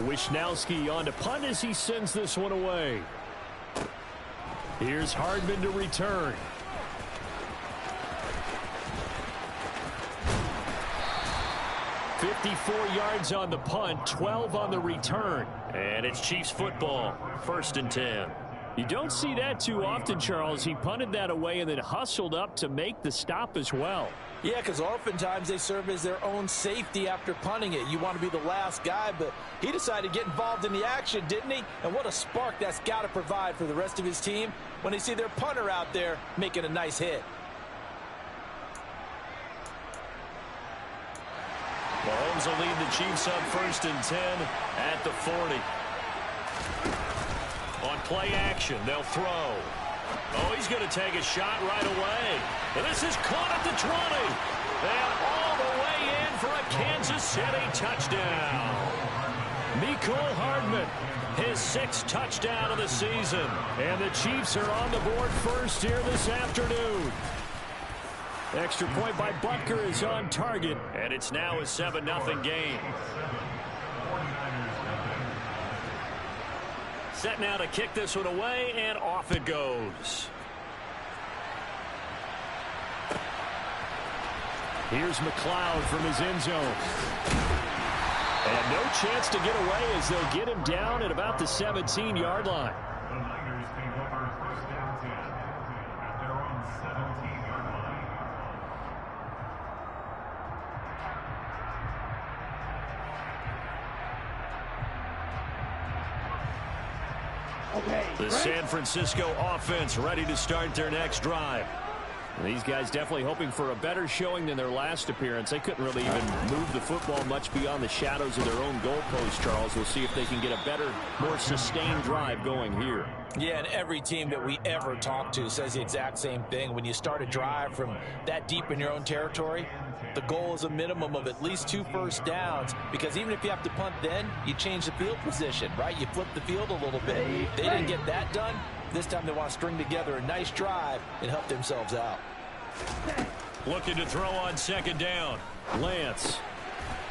Wishnowski on to punt as he sends this one away. Here's Hardman to return. "54 yards on the punt, 12 on the return. And it's Chiefs football, 1st and 10. You don't see that too often, Charles. He punted that away and then hustled up to make the stop as well. Yeah, because oftentimes they serve as their own safety after punting it. You want to be the last guy, but he decided to get involved in the action, didn't he? And what a spark that's got to provide for the rest of his team when they see their punter out there making a nice hit. Mahomes will lead the Chiefs up 1st and 10 at the 40. On play action, they'll throw. Oh, he's going to take a shot right away. And this is caught at the 20. And all the way in for a Kansas City touchdown. Mecole Hardman, his 6th touchdown of the season. And the Chiefs are on the board first here this afternoon. Extra point by Butker is on target. And it's now a 7-0 game. Set now to kick this one away, and off it goes. Here's McLeod from his end zone. And no chance to get away as they'll get him down at about the 17-yard line. The San Francisco offense ready to start their next drive. These guys definitely hoping for a better showing than their last appearance. They couldn't really even move the football much beyond the shadows of their own goalpost, Charles. We'll see if they can get a better, more sustained drive going here. Yeah, and every team that we ever talk to says the exact same thing. When you start a drive from that deep in your own territory, the goal is a minimum of at least 2 first downs, because even if you have to punt then, you change the field position, right? You flip the field a little bit. They didn't get that done. This time they want to string together a nice drive and help themselves out. Looking to throw on 2nd down. Lance.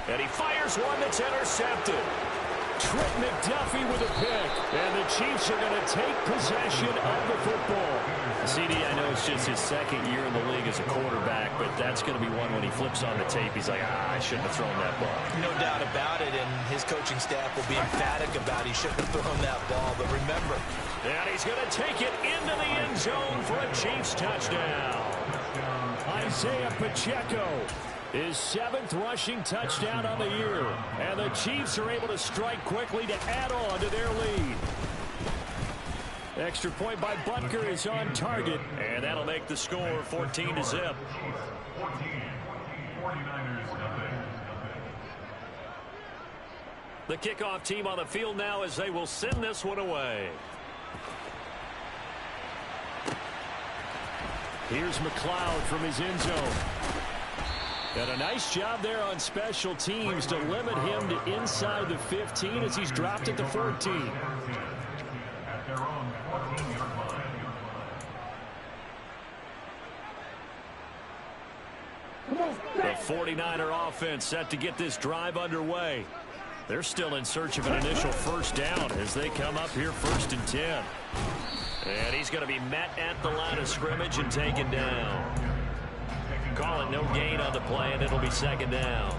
And he fires one that's intercepted. Trent McDuffie with a pick. And the Chiefs are going to take possession of the football. CD, I know it's just his 2nd year in the league as a quarterback, but that's going to be one when he flips on the tape. He's like, I shouldn't have thrown that ball. No doubt about it, and his coaching staff will be emphatic about he shouldn't have thrown that ball. But remember, and he's going to take it into the end zone for a Chiefs touchdown. Isaiah Pacheco, his 7th rushing touchdown on the year. And the Chiefs are able to strike quickly to add on to their lead. Extra point by Butker is on target. And that'll make the score 14-0. The kickoff team on the field now as they will send this one away. Here's McLeod from his end zone. And a nice job there on special teams to limit him to inside the 15 as he's dropped at the 14. The 49er offense set to get this drive underway. They're still in search of an initial 1st down as they come up here 1st and 10. And he's going to be met at the line of scrimmage and taken down. Calling no gain on the play, and it'll be 2nd down.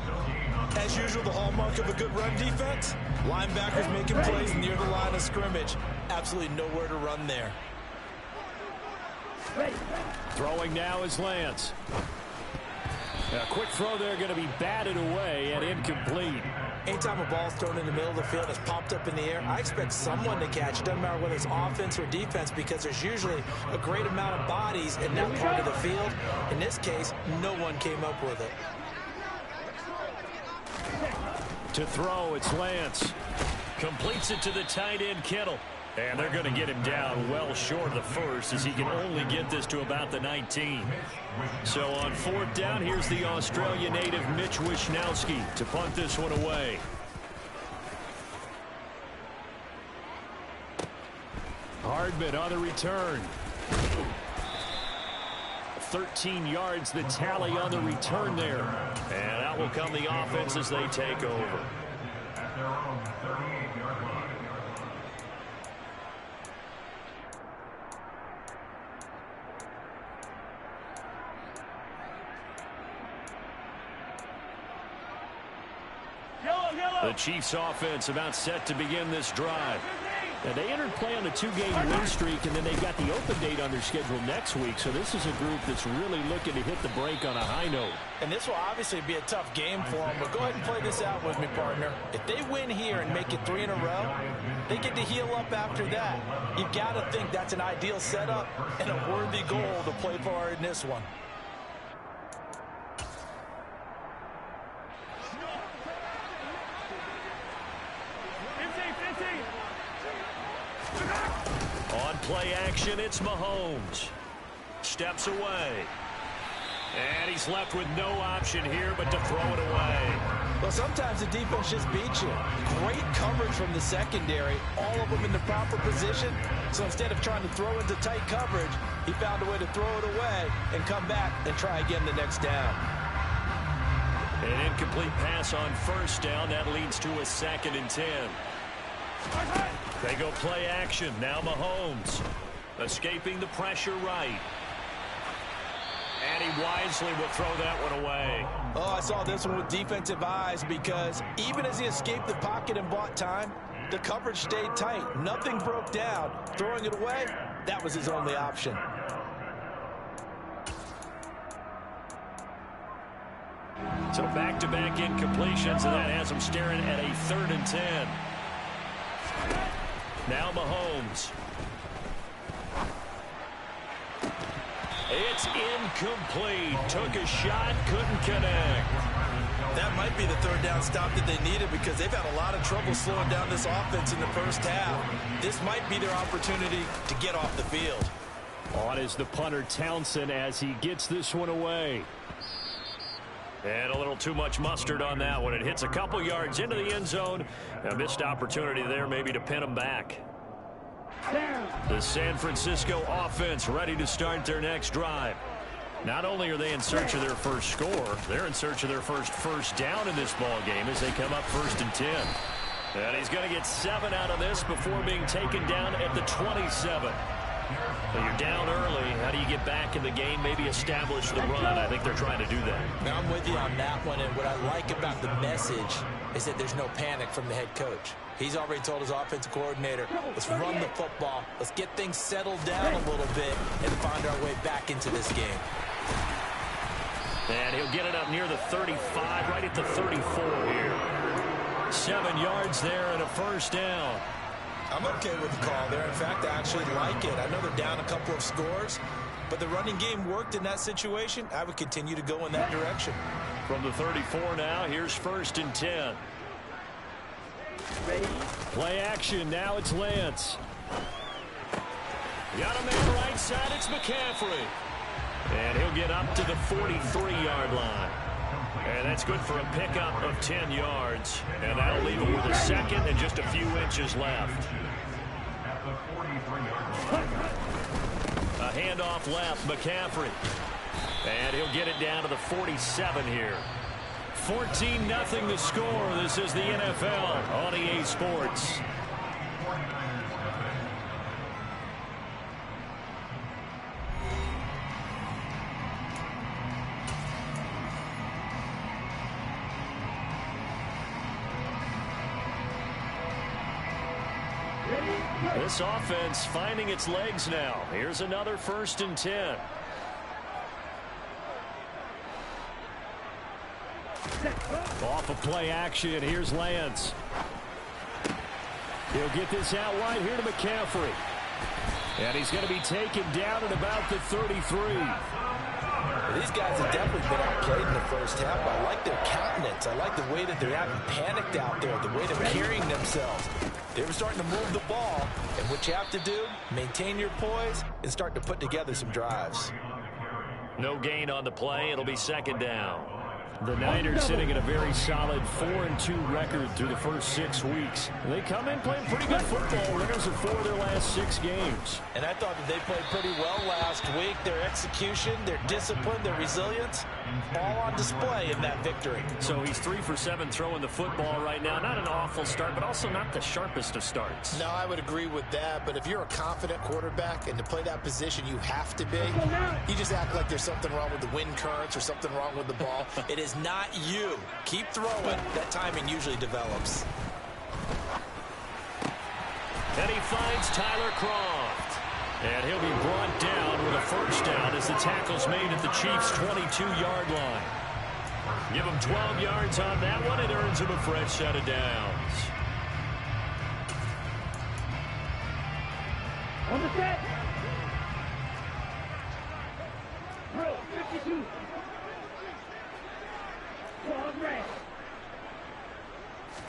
As usual, the hallmark of a good run defense, linebackers making plays near the line of scrimmage. Absolutely nowhere to run there. Throwing now is Lance. A quick throw there going to be batted away and incomplete. Anytime a ball's thrown in the middle of the field and it's popped up in the air, I expect someone to catch it. Doesn't matter whether it's offense or defense, because there's usually a great amount of bodies in that part of the field. In this case, no one came up with it. To throw, it's Lance. Completes it to the tight end, Kittle. And they're going to get him down well short of the 1st as he can only get this to about the 19. So on 4th down, here's the Australia native Mitch Wishnowski to punt this one away. Hardman on the return. 13 yards the tally on the return there. And out will come the offense as they take over. their own 38-yard line. The Chiefs offense about set to begin this drive. Now, they entered play on a 2-game win streak, and then they got the open date on their schedule next week. So this is a group that's really looking to hit the break on a high note. And this will obviously be a tough game for them, but go ahead and play this out with me, partner. If they win here and make it 3 in a row, they get to heal up after that. You've got to think that's an ideal setup and a worthy goal to play for in this one. On play action, it's Mahomes. Steps away. And he's left with no option here but to throw it away. Well, sometimes the defense just beats you. Great coverage from the secondary, all of them in the proper position. So instead of trying to throw into tight coverage, he found a way to throw it away and come back and try again the next down. An incomplete pass on first down. That leads to a 2nd and 10. They go play action. Now Mahomes escaping the pressure right. And he wisely will throw that one away. Oh, I saw this one with defensive eyes because even as he escaped the pocket and bought time, the coverage stayed tight. Nothing broke down. Throwing it away, that was his only option. So back-to-back incompletions, and that has him staring at a 3rd and 10. Now Mahomes. It's incomplete. Took a shot, couldn't connect. That might be the 3rd down stop that they needed because they've had a lot of trouble slowing down this offense in the first half. This might be their opportunity to get off the field. On is the punter Townsend as he gets this one away. And a little too much mustard on that one. It hits a couple yards into the end zone. A missed opportunity there maybe to pin them back. The San Francisco offense ready to start their next drive. Not only are they in search of their first score, they're in search of their first down in this ball game as they come up 1st and 10. And he's going to get 7 out of this before being taken down at the 27. So you're down early. How do you get back in the game? Maybe establish the run. I think they're trying to do that. Now I'm with you on that one, and what I like about the message is that there's no panic from the head coach. He's already told his offensive coordinator, let's run the football, let's get things settled down a little bit, and find our way back into this game. And he'll get it up near the 35, right at the 34 here. 7 yards there and a 1st down. I'm okay with the call there. In fact, I actually like it. I know they're down a couple of scores, but the running game worked in that situation. I would continue to go in that direction. From the 34 now, here's 1st and 10. Play action. Now it's Lance. Got a man right side. It's McCaffrey. And he'll get up to the 43-yard line. And that's good for a pickup of 10 yards. And that'll leave him with a 2nd and just a few inches left. A handoff left, McCaffrey. And he'll get it down to the 47 here. 14-0 the score. This is the NFL on EA Sports. This offense finding its legs now. Here's another 1st and 10. Off of play action, here's Lance. He'll get this out wide here to McCaffrey. And he's going to be taken down at about the 33. These guys have definitely been outplayed in the first half. I like their countenance. I like the way that they haven't panicked out there, the way they're carrying themselves. They were starting to move the ball, and what you have to do, maintain your poise and start to put together some drives. No gain on the play. It'll be 2nd down. The Niners sitting at a very solid 4-2 record through the first 6 weeks. They come in playing pretty good football. Winners of 4 of their last 6 games. And I thought that they played pretty well last week. Their execution, their discipline, their resilience, all on display in that victory. So he's 3 for 7 throwing the football right now. Not an awful start, but also not the sharpest of starts. No, I would agree with that. But if you're a confident quarterback and to play that position you have to be, you just act like there's something wrong with the wind currents or something wrong with the ball. It is not you. Keep throwing. That timing usually develops. And he finds Tyler Kroft. And he'll be brought down with a first down as the tackle's made at the Chiefs' 22-yard line. Give him 12 yards on that one. It earns him a fresh set of downs. On the set. Bro, 52. Long red.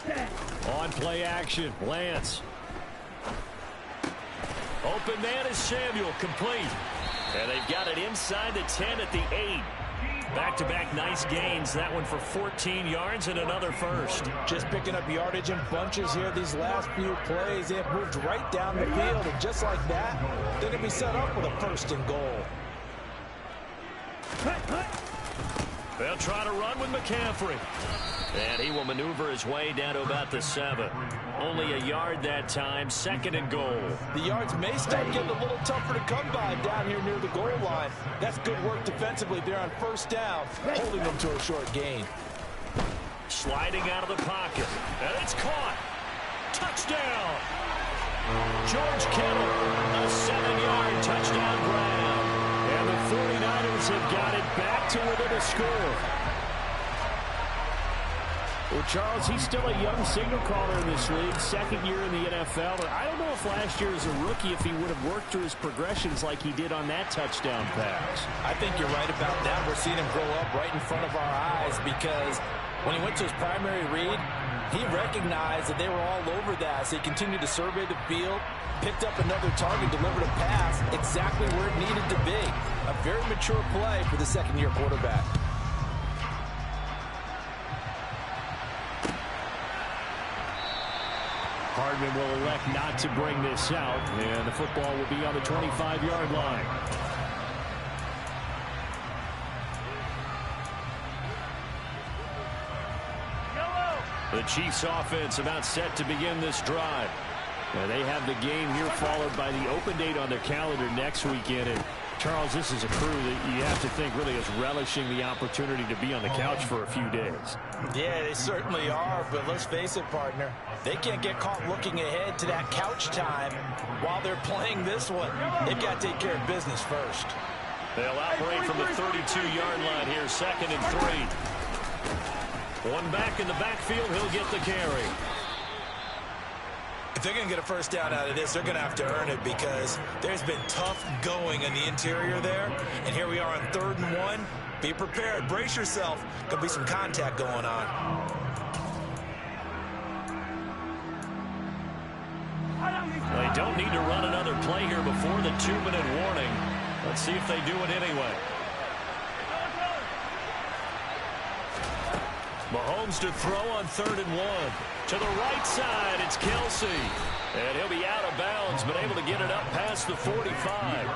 Set. On play action, Lance. Open man is Samuel, complete. And they've got it inside the 10 at the 8. Back-to-back nice gains. That one for 14 yards and another first. Just picking up yardage in bunches here these last few plays. They have moved right down the field, and just like that, they're going to be set up with a first and goal. They'll try to run with McCaffrey. And he will maneuver his way down to about the 7. Only a yard that time, second and goal. The yards may start getting a little tougher to come by down here near the goal line. That's good work defensively there on first down, holding them to a short gain. Sliding out of the pocket. And it's caught. Touchdown. George Kittle, a 7-yard touchdown grab. And the 49ers have got it back to within a score. Well, Charles, he's still a young signal caller in this league, second year in the NFL. But I don't know if last year as a rookie, if he would have worked through his progressions like he did on that touchdown pass. I think you're right about that. We're seeing him grow up right in front of our eyes because when he went to his primary read, he recognized that they were all over that. So he continued to survey the field, picked up another target, delivered a pass exactly where it needed to be. A very mature play for the second-year quarterback. Hardman will elect not to bring this out, and the football will be on the 25-yard line. The Chiefs offense about set to begin this drive. And they have the game here followed by the open date on their calendar next weekend. And Charles, this is a crew that you have to think really is relishing the opportunity to be on the couch for a few days. Yeah, they certainly are, but let's face it, partner. They can't get caught looking ahead to that couch time while they're playing this one. They've got to take care of business first. They'll operate from the 32-yard line here, second and 3. One back in the backfield, he'll get the carry. If they're going to get a first down out of this, they're going to have to earn it because there's been tough going in the interior there. And here we are on 3rd and 1. Be prepared. Brace yourself. Going to be some contact going on. They don't need to run another play here before the 2-minute warning. Let's see if they do it anyway. Mahomes to throw on 3rd and 1. To the right side, it's Kelsey. And he'll be out of bounds, but able to get it up past the 45.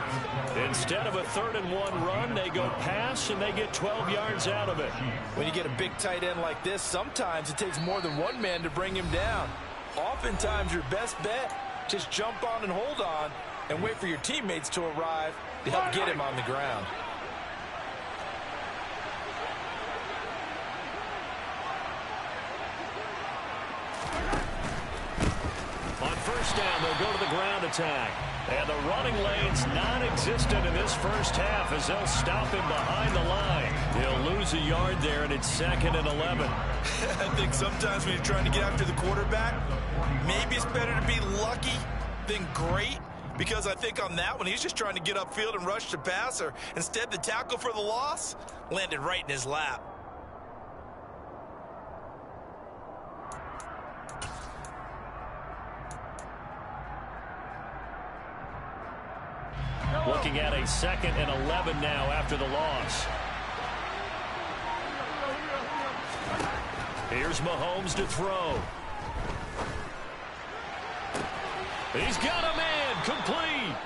Instead of a 3rd and 1 run, they go pass, and they get 12 yards out of it. When you get a big tight end like this, sometimes it takes more than one man to bring him down. Oftentimes, your best bet, just jump on and hold on and wait for your teammates to arrive to help get him on the ground. On first down, they'll go to the ground attack. And the running lane's non-existent in this first half as they'll stop him behind the line. He'll lose a yard there, and it's 2nd and 11. I think sometimes when you're trying to get after the quarterback, maybe it's better to be lucky than great. Because I think on that one, he's just trying to get upfield and rush the passer. Instead, the tackle for the loss landed right in his lap. Looking at a 2nd and 11 now after the loss. Here's Mahomes to throw. He's got a man, complete.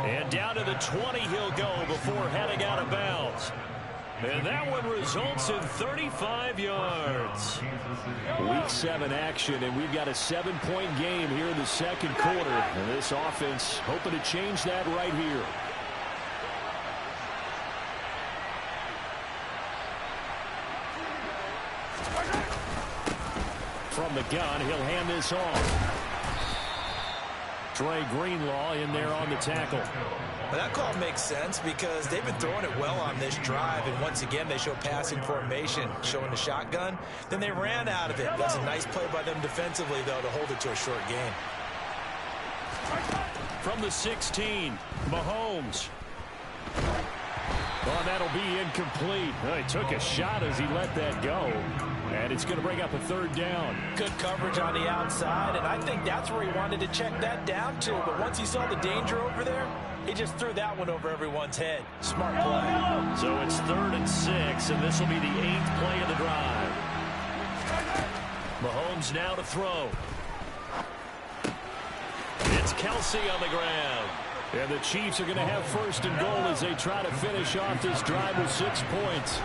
And down to the 20 he'll go before heading out of bounds. And that one results in 35 yards. Week 7 action, and we've got a 7-point game here in the second quarter. And this offense hoping to change that right here. From the gun, he'll hand this off. Dre Greenlaw in there on the tackle. Well, that call makes sense because they've been throwing it well on this drive, and once again they show passing formation, showing the shotgun. Then they ran out of it. That's a nice play by them defensively, though, to hold it to a short gain. From the 16, Mahomes. Well, that'll be incomplete. Well, he took a shot as he let that go. And it's going to bring up a third down. Good coverage on the outside, and I think that's where he wanted to check that down to. But once he saw the danger over there, he just threw that one over everyone's head. Smart play. So it's 3rd and 6, and this will be the 8th play of the drive. Mahomes now to throw. It's Kelsey on the ground. And the Chiefs are going to have 1st and goal as they try to finish off this drive with 6 points.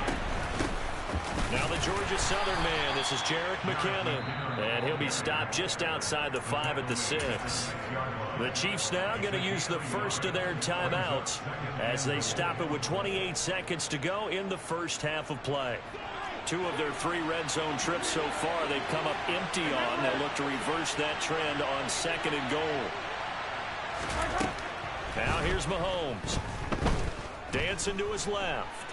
Now the Georgia Southern man. This is Jerick McKinnon. And he'll be stopped just outside the 5 at the 6. The Chiefs now going to use the first of their timeouts as they stop it with 28 seconds to go in the first half of play. 2 of their 3 red zone trips so far they've come up empty on. They'll look to reverse that trend on 2nd and goal. Now here's Mahomes. Dancing to his left.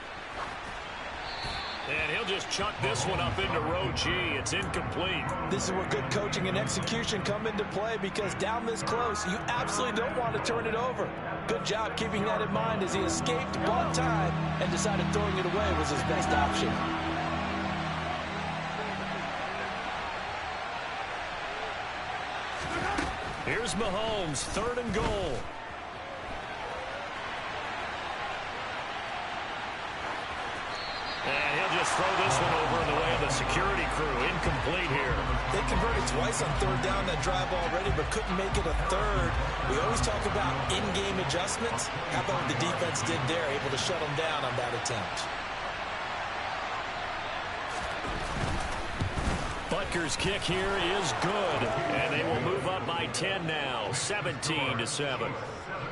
And he'll just chuck this one up into row G. It's incomplete. This is where good coaching and execution come into play because down this close, you absolutely don't want to turn it over. Good job keeping that in mind as he escaped, bought time, and decided throwing it away was his best option. Here's Mahomes, 3rd and goal. And he'll just throw this one over in the way of the security crew. Incomplete here. They converted twice on 3rd down that drive already, but couldn't make it a 3rd. We always talk about in-game adjustments. How about what the defense did there, able to shut them down on that attempt. Butker's kick here is good. And they will move up by 10 now, 17-7.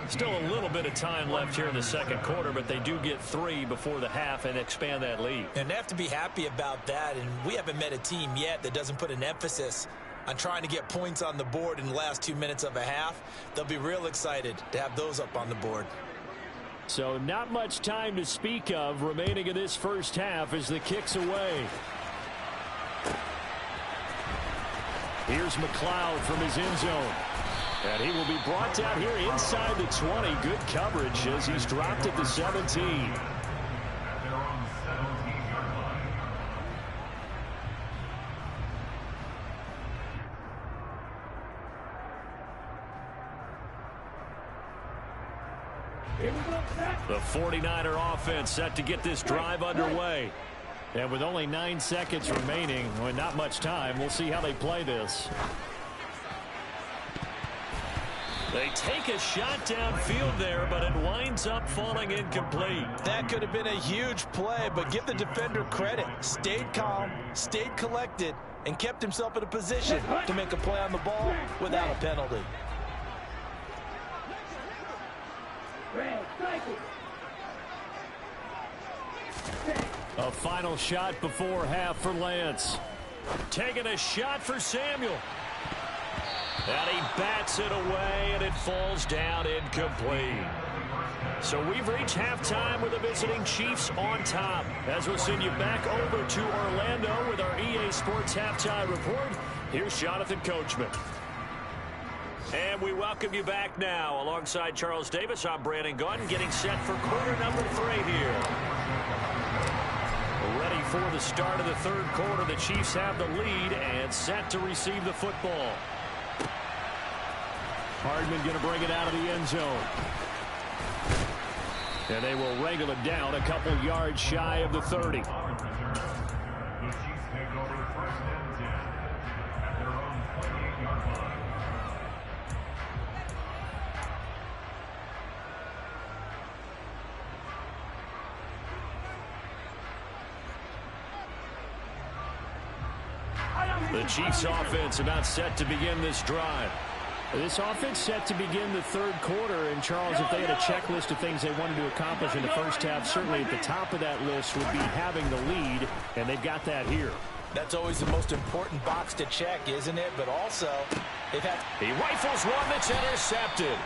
Still a little bit of time left here in the second quarter, but they do get 3 before the half and expand that lead. And they have to be happy about that, and we haven't met a team yet that doesn't put an emphasis on trying to get points on the board in the last 2 minutes of a half. They'll be real excited to have those up on the board. So not much time to speak of remaining in this first half as the kick's away. Here's McLeod from his end zone. And he will be brought down here inside the 20. Good coverage as he's dropped at the 17. The 49er offense set to get this drive underway. And with only 9 seconds remaining, well, not much time, we'll see how they play this. They take a shot downfield there, but it winds up falling incomplete. That could have been a huge play, but give the defender credit. Stayed calm, stayed collected, and kept himself in a position to make a play on the ball without a penalty. A final shot before half for Lance. Taking a shot for Samuel. And he bats it away, and it falls down incomplete. So we've reached halftime with the visiting Chiefs on top. As we'll send you back over to Orlando with our EA Sports Halftime Report, here's Jonathan Coachman. And we welcome you back now. Alongside Charles Davis, I'm Brandon Gaudin, getting set for quarter number 3 here. Ready for the start of the third quarter. The Chiefs have the lead and set to receive the football. Hardman going to bring it out of the end zone. And they will wrangle it down a couple yards shy of the 30. The Chiefs take over 1st and 10 at their own 28-yard line. The Chiefs offense about set to begin this drive. This offense set to begin the third quarter, and Charles, if they had a checklist of things they wanted to accomplish in the first half, certainly at the top of that list would be having the lead, and they've got that here. That's always the most important box to check, isn't it? But also, they've had... He rifles one that's intercepted.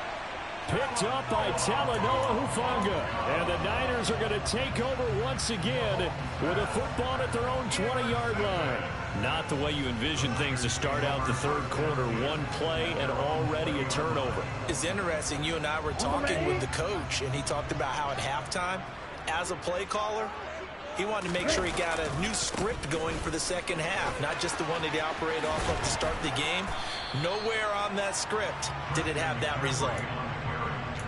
Picked up by Talanoa Hufanga. And the Niners are going to take over once again with a football at their own 20-yard line. Not the way you envision things to start out the third quarter. One play and already a turnover. It's interesting. You and I were talking with the coach, and he talked about how at halftime, as a play caller, he wanted to make sure he got a new script going for the second half, not just the one that he operated off of to start the game. Nowhere on that script did it have that result.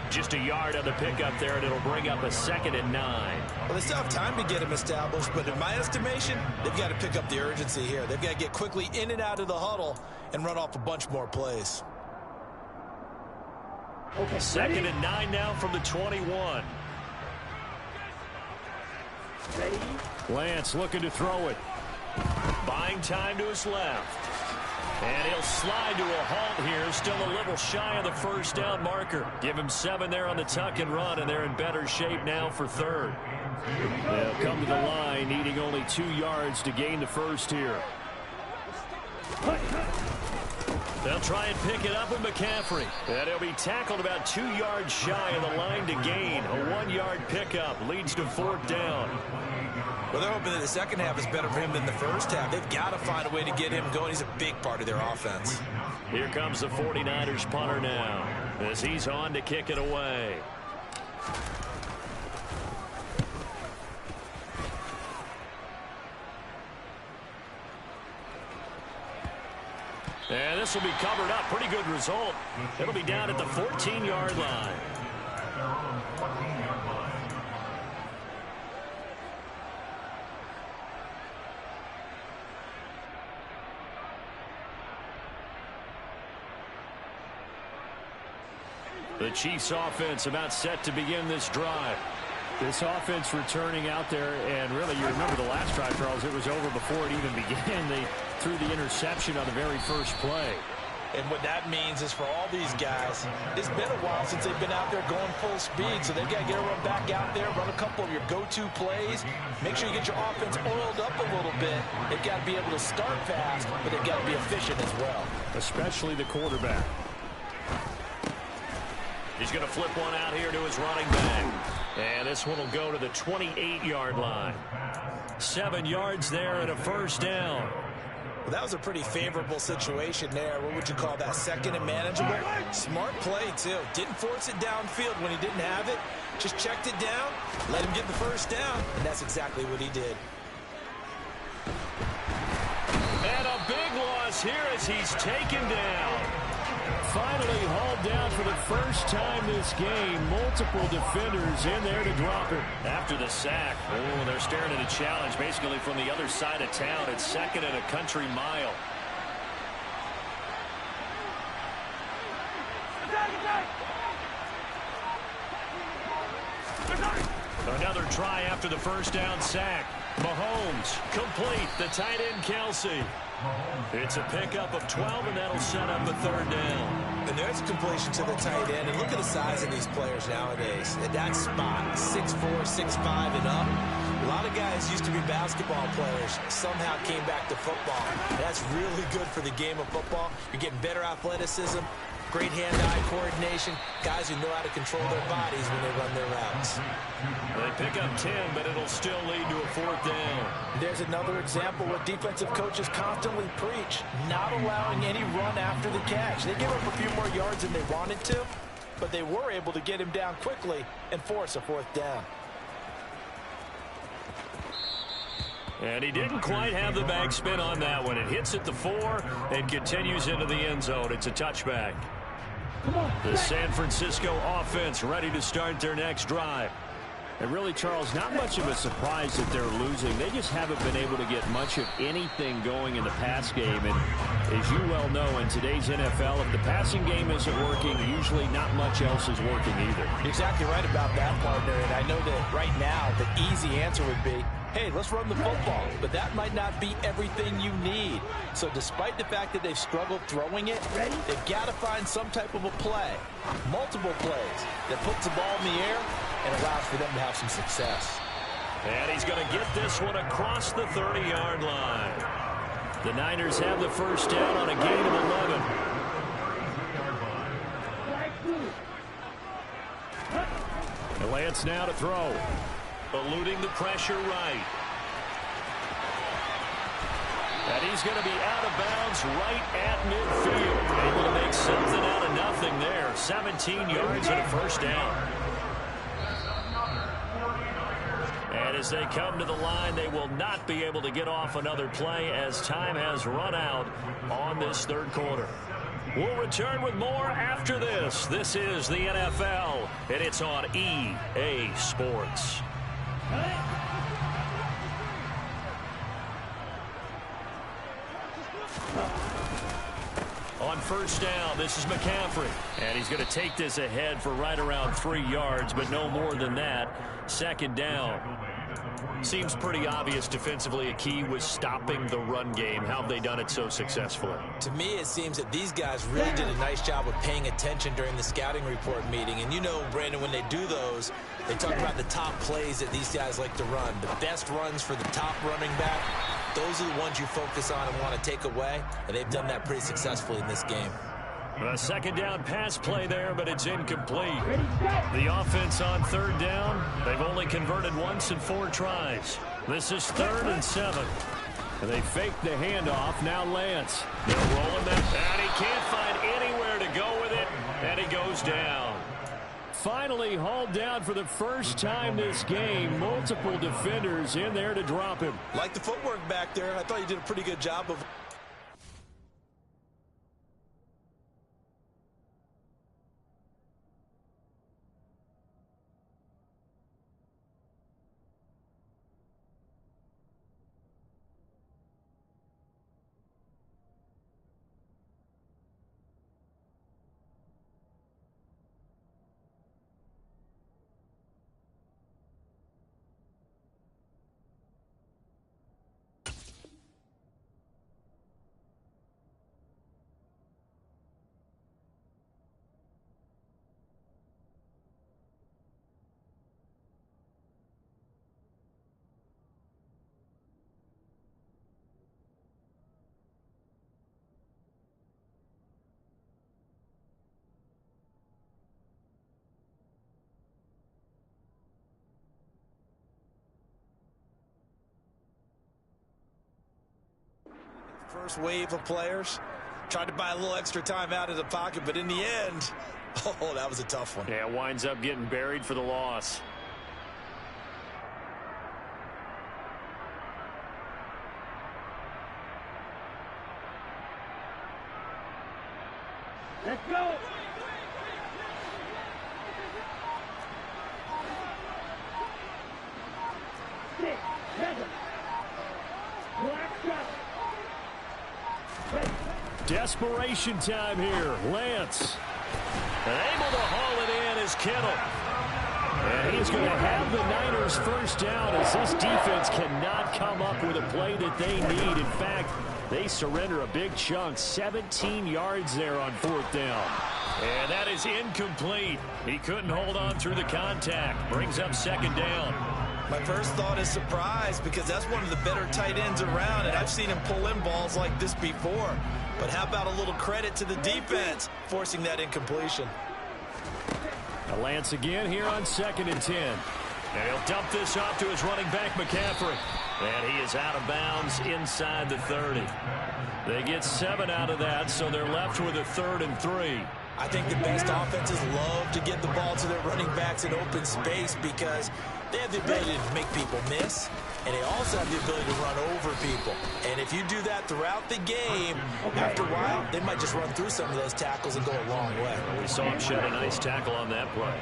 Just a yard on the pickup there, and it'll bring up a 2nd and 9. Well, they still have time to get him established, but in my estimation, they've got to pick up the urgency here. They've got to get quickly in and out of the huddle and run off a bunch more plays. Okay, 2nd and 9 now from the 21. Ready? Lance looking to throw it. Buying time to his left. And he'll slide to a halt here. Still a little shy of the first down marker. Give him 7 there on the tuck and run, and they're in better shape now for third. They'll come to the line, needing only 2 yards to gain the first here. They'll try and pick it up with McCaffrey. And he'll be tackled about 2 yards shy of the line to gain. A 1-yard pickup leads to 4th down. Well, they're hoping that the second half is better for him than the first half. They've got to find a way to get him going. He's a big part of their offense. Here comes the 49ers punter now as he's on to kick it away. And this will be covered up. Pretty good result. It'll be down at the 14-yard line. The Chiefs offense about set to begin this drive. This offense returning out there, and really, you remember the last drive, Charles, it was over before it even began. They threw the interception on the very first play. And what that means is for all these guys, it's been a while since they've been out there going full speed, so they've got to get everyone back out there, run a couple of your go-to plays, make sure you get your offense oiled up a little bit. They've got to be able to start fast, but they've got to be efficient as well. Especially the quarterback. He's going to flip one out here to his running back. And this one will go to the 28-yard line. 7 yards there and a first down. Well, that was a pretty favorable situation there. What would you call that? 2nd and manageable? Smart play, too. Didn't force it downfield when he didn't have it. Just checked it down, let him get the first down, and that's exactly what he did. And a big loss here as he's taken down. Finally hauled down for the first time this game. Multiple defenders in there to drop him. After the sack, oh, they're staring at a challenge basically from the other side of town. It's 2nd and a country mile. Another try after the first down sack. Mahomes complete. The tight end Kelsey. It's a pickup of 12, and that'll set up a 3rd down. And there's a completion to the tight end. And look at the size of these players nowadays. At that spot, 6'4", 6'5", and up. A lot of guys used to be basketball players, somehow came back to football. That's really good for the game of football. You're getting better athleticism, great hand-eye coordination, guys who know how to control their bodies when they run their routes. They pick up 10, but it'll still lead to a 4th down. There's another example what defensive coaches constantly preach, not allowing any run after the catch. They give up a few more yards than they wanted to, but they were able to get him down quickly and force a 4th down. And he didn't quite have the bag spin on that one. It hits at the 4 and continues into the end zone. It's a touchback. The San Francisco offense ready to start their next drive. And really, Charles, not much of a surprise that they're losing. They just haven't been able to get much of anything going in the pass game. And as you well know, in today's NFL, if the passing game isn't working, usually not much else is working either. You're exactly right about that, partner. And I know that right now the easy answer would be hey, let's run the football. But that might not be everything you need. So despite the fact that they've struggled throwing it, they've got to find some type of a play, multiple plays, that puts the ball in the air and allows for them to have some success. And he's going to get this one across the 30-yard line. The Niners have the first down on a gain of 11. Lance now to throw. Eluding the pressure right. And he's going to be out of bounds right at midfield. Able to make something out of nothing there. 17 yards and a first down. And as they come to the line, they will not be able to get off another play as time has run out on this third quarter. We'll return with more after this. This is the NFL, and it's on EA Sports. On first down, this is McCaffrey. And he's going to take this ahead for right around 3 yards, but no more than that. Second down. Seems pretty obvious defensively a key was stopping the run game. How have they done it so successfully? To me, it seems that these guys really did a nice job of paying attention during the scouting report meeting. And you know, Brandon, when they do those, they talk about the top plays that these guys like to run. The best runs for the top running back, those are the ones you focus on and want to take away. And they've done that pretty successfully in this game. A second down pass play there, but it's incomplete. The offense on third down, they've only converted once in 4 tries. This is 3rd and 7. And they fake the handoff. Now Lance. They're rolling that, and he can't find anywhere to go with it, and he goes down. Finally hauled down for the first time this game. Multiple defenders in there to drop him. Like the footwork back there, I thought you did a pretty good job of... First wave of players tried to buy a little extra time out of the pocket, but in the end, oh, that was a tough one. Yeah, winds up getting buried for the loss. Let's go. Six, seven. Black shot. Desperation time here. Lance. And able to haul it in is Kittle. And he's going to have the Niners first down as this defense cannot come up with a play that they need. In fact, they surrender a big chunk. 17 yards there on 4th down. And that is incomplete. He couldn't hold on through the contact. Brings up 2nd down. My first thought is surprise because that's one of the better tight ends around, and I've seen him pull in balls like this before. But how about a little credit to the defense forcing that incompletion? Lance again here on 2nd and 10. And he'll dump this off to his running back, McCaffrey. And he is out of bounds inside the 30. They get 7 out of that, so they're left with a 3rd and 3. I think the best offenses love to get the ball to their running backs in open space because they have the ability to make people miss, and they also have the ability to run over people. And if you do that throughout the game, after a while, they might just run through some of those tackles and go a long way. We saw him shed a nice tackle on that play.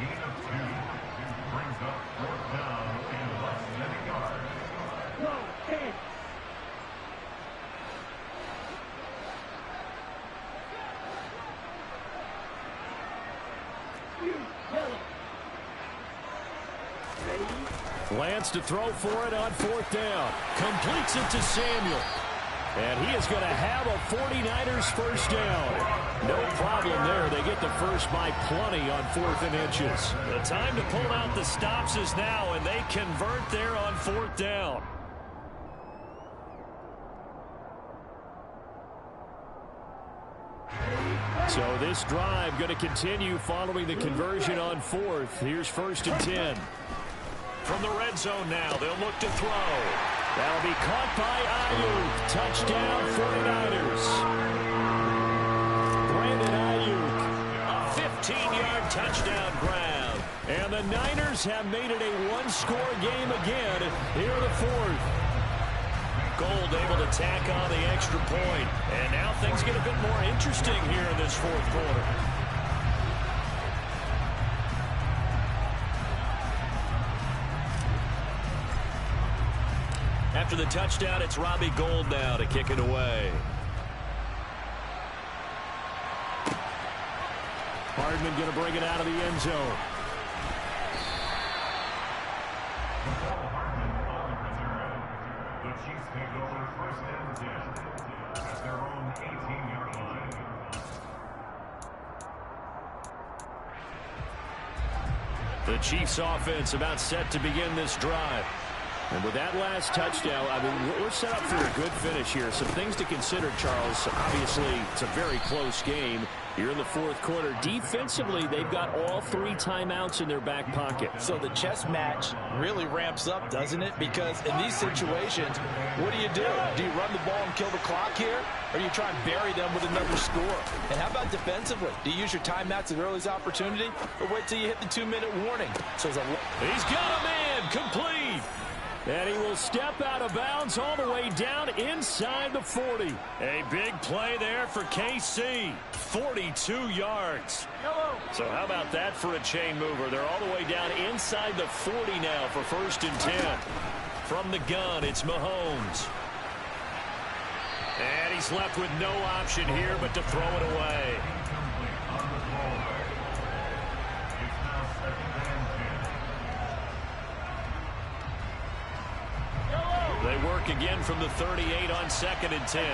Lance to throw for it on 4th down. Completes it to Samuel. And he is going to have a 49ers first down. No problem there. They get the first by plenty on 4th and inches. The time to pull out the stops is now, and they convert there on 4th down. So this drive going to continue following the conversion on 4th. Here's 1st and 10. From the red zone now, they'll look to throw. That'll be caught by Ayuk. Touchdown 49ers. Brandon Ayuk. A 15-yard touchdown grab. And the Niners have made it a one-score game again here in the 4th. Gold able to tack on the extra point. And now things get a bit more interesting here in this 4th quarter. After the touchdown, it's Robbie Gould now to kick it away. Hardman going to bring it out of the end zone. The Chiefs take over 1st and 10 at their own 18-yard line. The Chiefs offense about set to begin this drive. And with that last touchdown, I mean, we're set up for a good finish here. Some things to consider, Charles. Obviously, it's a very close game. You're in the 4th quarter. Defensively, they've got all 3 timeouts in their back pocket. So the chess match really ramps up, doesn't it? Because in these situations, what do? Do you run the ball and kill the clock here? Or do you try and bury them with another score? And how about defensively? Do you use your timeouts at earliest opportunity? Or wait till you hit the 2-minute warning? So he's got a man complete. And he will step out of bounds all the way down inside the 40. A big play there for KC. 42 yards. So how about that for a chain mover? They're all the way down inside the 40 now for 1st and 10. From the gun, it's Mahomes. And he's left with no option here but to throw it away. They work again from the 38 on 2nd and 10.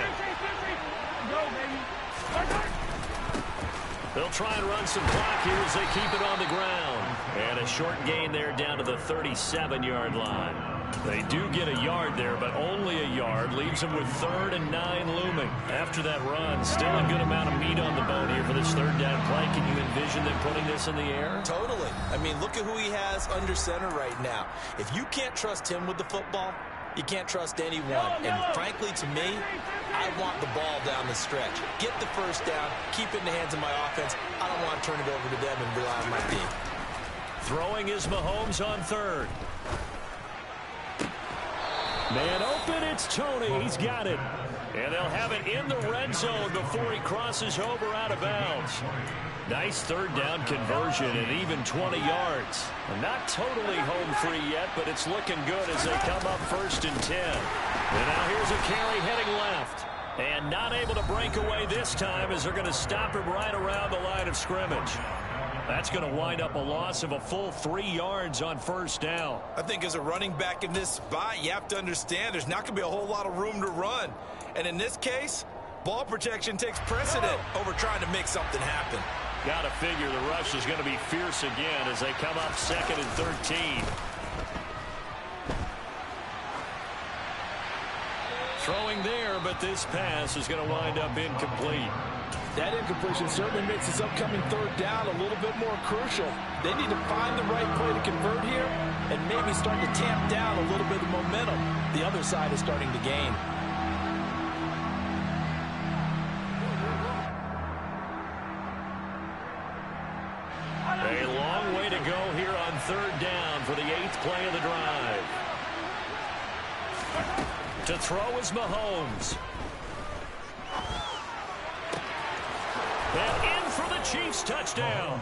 They'll try and run some clock here as they keep it on the ground. And a short gain there down to the 37-yard line. They do get a yard there, but only a yard. Leaves them with 3rd and 9 looming. After that run, still a good amount of meat on the bone here for this 3rd down play. Can you envision them putting this in the air? Totally. I mean, look at who he has under center right now. If you can't trust him with the football, you can't trust anyone. And frankly, to me, I want the ball down the stretch. Get the first down, keep it in the hands of my offense. I don't want to turn it over to them and rely on my team. Throwing is Mahomes on 3rd. Man open, it's Tony. He's got it. And they'll have it in the red zone before he crosses over out of bounds. Nice 3rd down conversion and even 20 yards. Not totally home free yet, but it's looking good as they come up 1st and 10. And now here's a carry heading left. And not able to break away this time as they're going to stop him right around the line of scrimmage. That's going to wind up a loss of a full 3 yards on 1st down. I think as a running back in this spot, you have to understand there's not going to be a whole lot of room to run. And in this case, ball protection takes precedent over trying to make something happen. Got to figure the rush is going to be fierce again as they come up 2nd and 13. Throwing there, but this pass is going to wind up incomplete. That incompletion certainly makes this upcoming 3rd down a little bit more crucial. They need to find the right play to convert here and maybe start to tamp down a little bit of momentum. The other side is starting to gain. A long way to go here on 3rd down for the 8th play of the drive. To throw is Mahomes. And in for the Chiefs touchdown.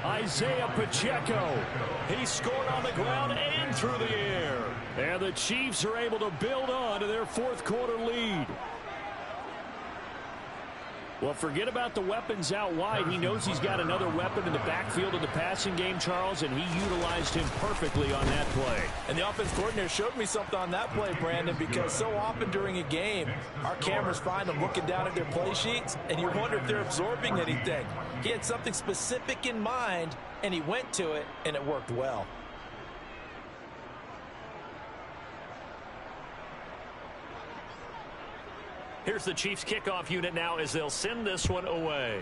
Isaiah Pacheco. He scored on the ground and through the air. And the Chiefs are able to build on to their 4th quarter lead. Well, forget about the weapons out wide. He knows he's got another weapon in the backfield of the passing game, Charles, and he utilized him perfectly on that play. And the offense coordinator showed me something on that play, Brandon, because so often during a game, our cameras find them looking down at their play sheets, and you wonder if they're absorbing anything. He had something specific in mind, and he went to it, and it worked well. Here's the Chiefs kickoff unit now as they'll send this one away.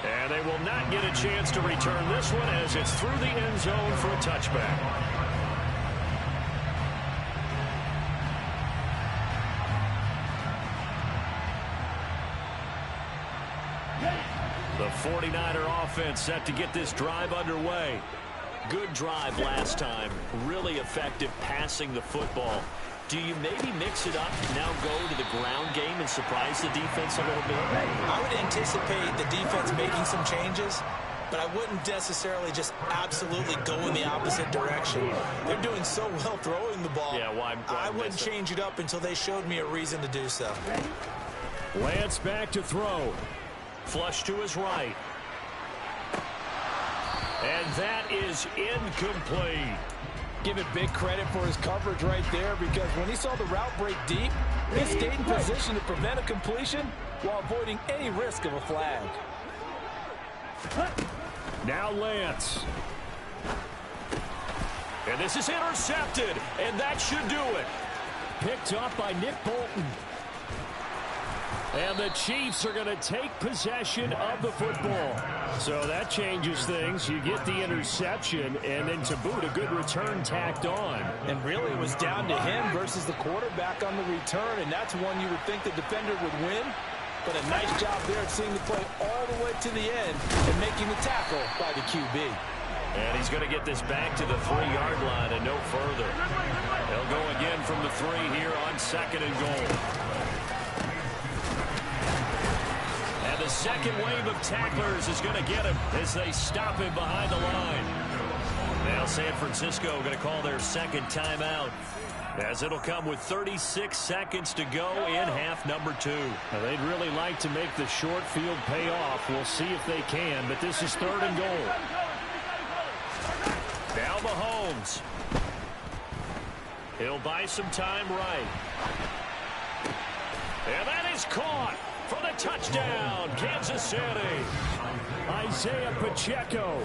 And they will not get a chance to return this one as it's through the end zone for a touchback. The 49er offense set to get this drive underway. Good drive last time. Really effective passing the football. Do you maybe mix it up, now go to the ground game and surprise the defense a little bit? I would anticipate the defense making some changes, but I wouldn't necessarily just absolutely go in the opposite direction. They're doing so well throwing the ball. Yeah, why I wouldn't change it up until they showed me a reason to do so. Lance back to throw. Flush to his right. And that is incomplete. Give it big credit for his coverage right there, because when he saw the route break deep, he stayed in position to prevent a completion while avoiding any risk of a flag. Now Lance. And this is intercepted, and that should do it. Picked up by Nick Bolton. And the Chiefs are going to take possession of the football. So that changes things. You get the interception, and then to boot, a good return tacked on. And really it was down to him versus the quarterback on the return, and that's one you would think the defender would win. But a nice job there at seeing the play all the way to the end and making the tackle by the QB. And he's going to get this back to the 3-yard line and no further. They'll go again from the 3 here on 2nd and goal. The second wave of tacklers is going to get him as they stop him behind the line. Now San Francisco going to call their second timeout, as it'll come with 36 seconds to go in half number 2. Now, they'd really like to make the short field pay off. We'll see if they can, but this is 3rd and goal. Now Mahomes. He'll buy some time right. And that is caught. For the touchdown, Kansas City. Isaiah Pacheco.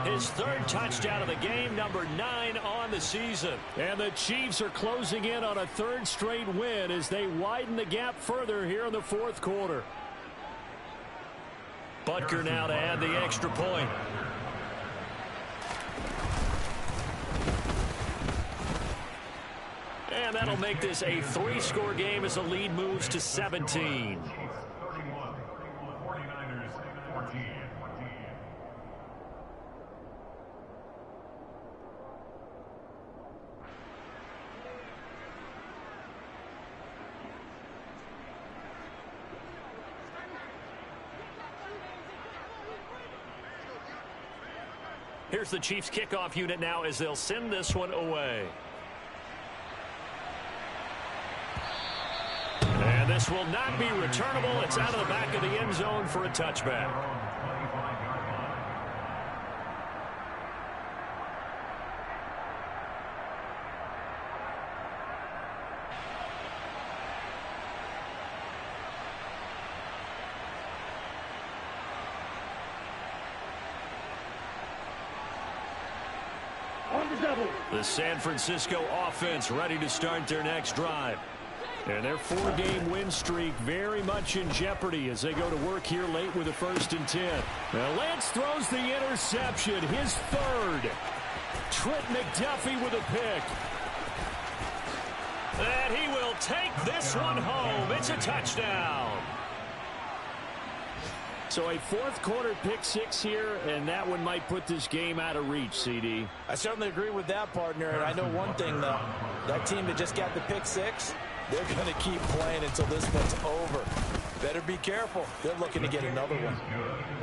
His 3rd touchdown of the game, number 9 on the season. And the Chiefs are closing in on a 3rd straight win as they widen the gap further here in the 4th quarter. Butker now to add the extra point. And that'll make this a 3-score game as the lead moves to 17. Here's the Chiefs kickoff unit now as they'll send this one away. And this will not be returnable. It's out of the back of the end zone for a touchback. The San Francisco offense ready to start their next drive. And their 4-game win streak very much in jeopardy as they go to work here late with a 1st and 10. Now Lance throws the interception, his 3rd. Trent McDuffie with a pick. And he will take this one home. It's a touchdown. So a 4th quarter pick 6 here, and that one might put this game out of reach, CD. I certainly agree with that, partner. And I know one thing, though. That team that just got the pick 6, they're going to keep playing until this one's over. Better be careful. They're looking to get another one.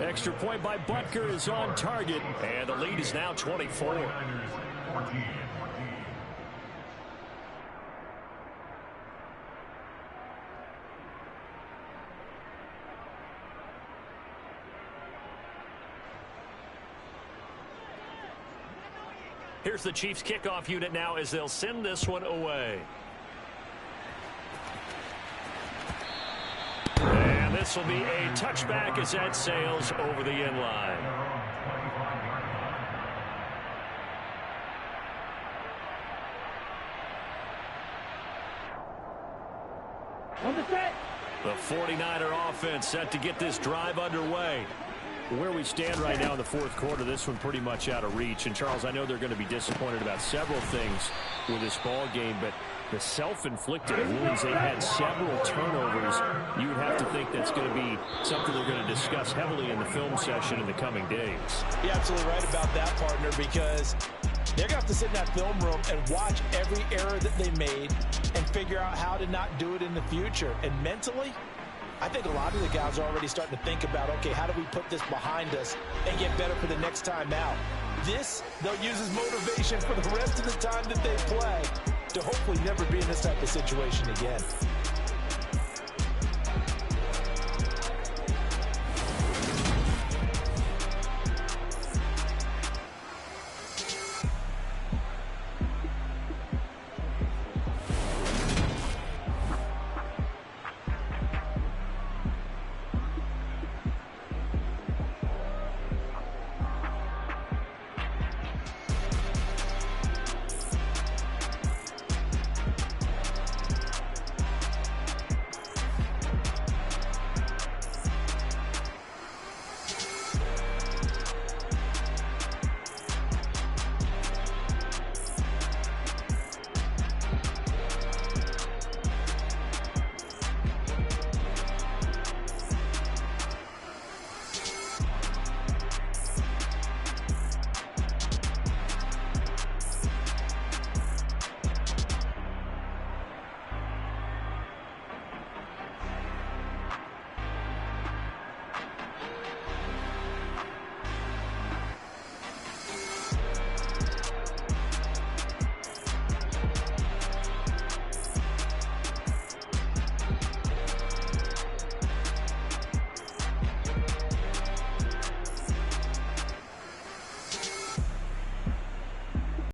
Extra point by Butker is on target. And the lead is now 24. Here's the Chiefs kickoff unit now as they'll send this one away. And this will be a touchback as that sails over the end line. On the set. The 49er offense set to get this drive underway. Where we stand right now in the fourth quarter, this one pretty much out of reach. And, Charles, I know they're going to be disappointed about several things with this ball game, but the self-inflicted wounds, they've had several turnovers. You would have to think that's going to be something they're going to discuss heavily in the film session in the coming days. You're absolutely right about that, partner, because they're going to have to sit in that film room and watch every error that they made and figure out how to not do it in the future. And mentally, I think a lot of the guys are already starting to think about, okay, how do we put this behind us and get better for the next time out? This, they'll use as motivation for the rest of the time that they play to hopefully never be in this type of situation again.